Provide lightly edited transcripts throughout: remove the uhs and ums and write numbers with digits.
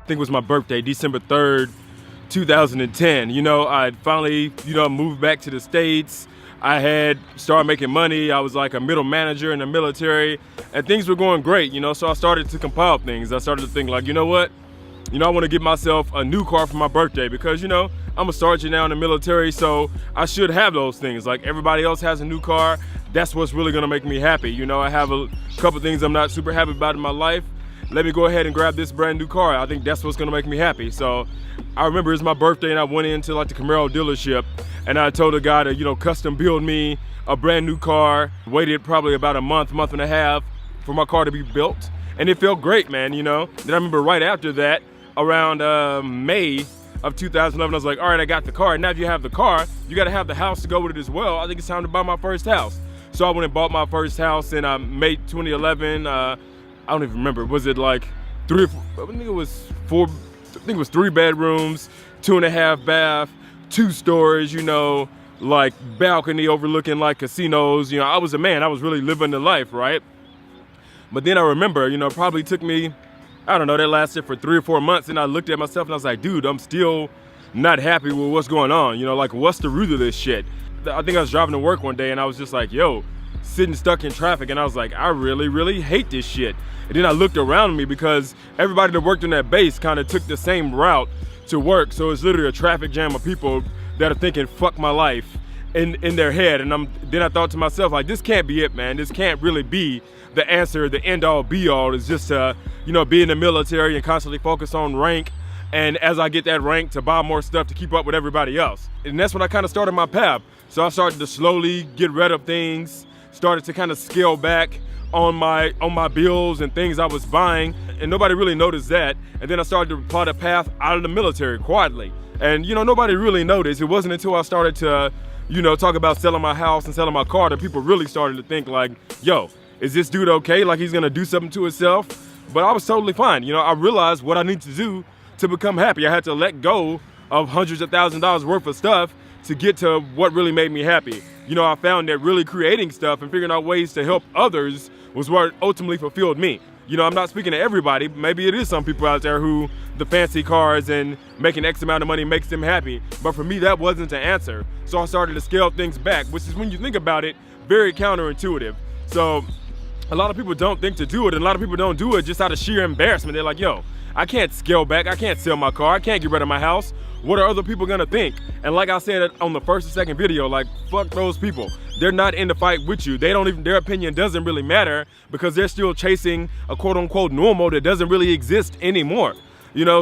I think it was my birthday, December 3rd, 2010. You know, I finally, moved back to the States. I had started making money. I was like a middle manager in the military, and things were going great, so I started to compile things. I started to think like, you know what? I want to get myself a new car for my birthday because, I'm a sergeant now in the military, so I should have those things. Like everybody else has a new car. That's what's really gonna make me happy. I have a couple things I'm not super happy about in my life. Let me go ahead and grab this brand new car. I think that's what's gonna make me happy. So I remember it's my birthday and I went into like the Camaro dealership and I told the guy to, custom build me a brand new car. Waited probably about a month and a half for my car to be built. And it felt great, man, Then I remember right after that, around May of 2011, I was like, all right, I got the car. Now if you have the car, you gotta have the house to go with it as well. I think it's time to buy my first house. So I went and bought my first house in May 2011. I don't even remember. Was it like I think it was 3 bedrooms, 2.5 bath, 2 stories, like balcony overlooking like casinos. I was a man, I was really living the life, right? But then I remember, probably took me, I don't know, that lasted for 3 or 4 months, and I looked at myself and I was like, dude, I'm still not happy with what's going on. Like, what's the root of this shit? I think I was driving to work one day and I was just like, yo, sitting stuck in traffic, and I was like, I really, really hate this shit. And then I looked around me because everybody that worked on that base kind of took the same route to work. So it's literally a traffic jam of people that are thinking, fuck my life in their head. And then I thought to myself, like, this can't be it, man. This can't really be the answer, the end all be all. Is just be in the military and constantly focus on rank, and as I get that rank, to buy more stuff to keep up with everybody else. And that's when I kind of started my path. So I started to slowly get rid of things, started to kind of scale back on my bills and things I was buying, and nobody really noticed that. And then I started to plot a path out of the military quietly, and nobody really noticed. It wasn't until I started to talk about selling my house and selling my car that people really started to think like, yo, is this dude okay? Like he's gonna do something to himself? But I was totally fine. I realized what I need to do to become happy. I had to let go of hundreds of thousands of dollars worth of stuff to get to what really made me happy. I found that really creating stuff and figuring out ways to help others was what ultimately fulfilled me. I'm not speaking to everybody. Maybe it is some people out there who the fancy cars and making X amount of money makes them happy. But for me, that wasn't the answer. So I started to scale things back, which is, when you think about it, very counterintuitive. So a lot of people don't think to do it, and a lot of people don't do it just out of sheer embarrassment. They're like, yo, I can't scale back, I can't sell my car, I can't get rid of my house. What are other people gonna think? And like I said on the first and second video, like, fuck those people. They're not in the fight with you. Their opinion doesn't really matter because they're still chasing a quote unquote normal that doesn't really exist anymore.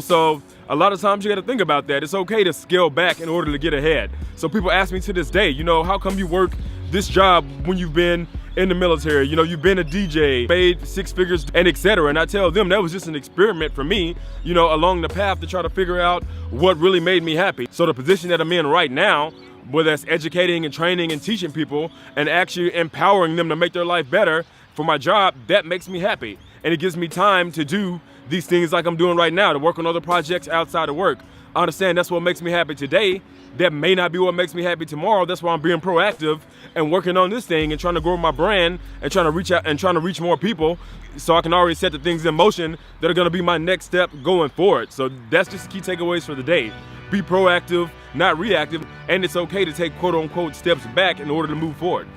So a lot of times you gotta think about that. It's okay to scale back in order to get ahead. So people ask me to this day, how come you work this job when you've been in the military? You've been a DJ, paid 6 figures, and etc. And I tell them that was just an experiment for me, along the path to try to figure out what really made me happy. So the position that I'm in right now, whether that's educating and training and teaching people and actually empowering them to make their life better for my job, that makes me happy. And it gives me time to do these things like I'm doing right now, to work on other projects outside of work. I understand that's what makes me happy today. That may not be what makes me happy tomorrow. That's why I'm being proactive and working on this thing and trying to grow my brand and trying to reach out and trying to reach more people, so I can already set the things in motion that are gonna be my next step going forward. So that's just the key takeaways for the day. Be proactive, not reactive, and it's okay to take quote unquote steps back in order to move forward.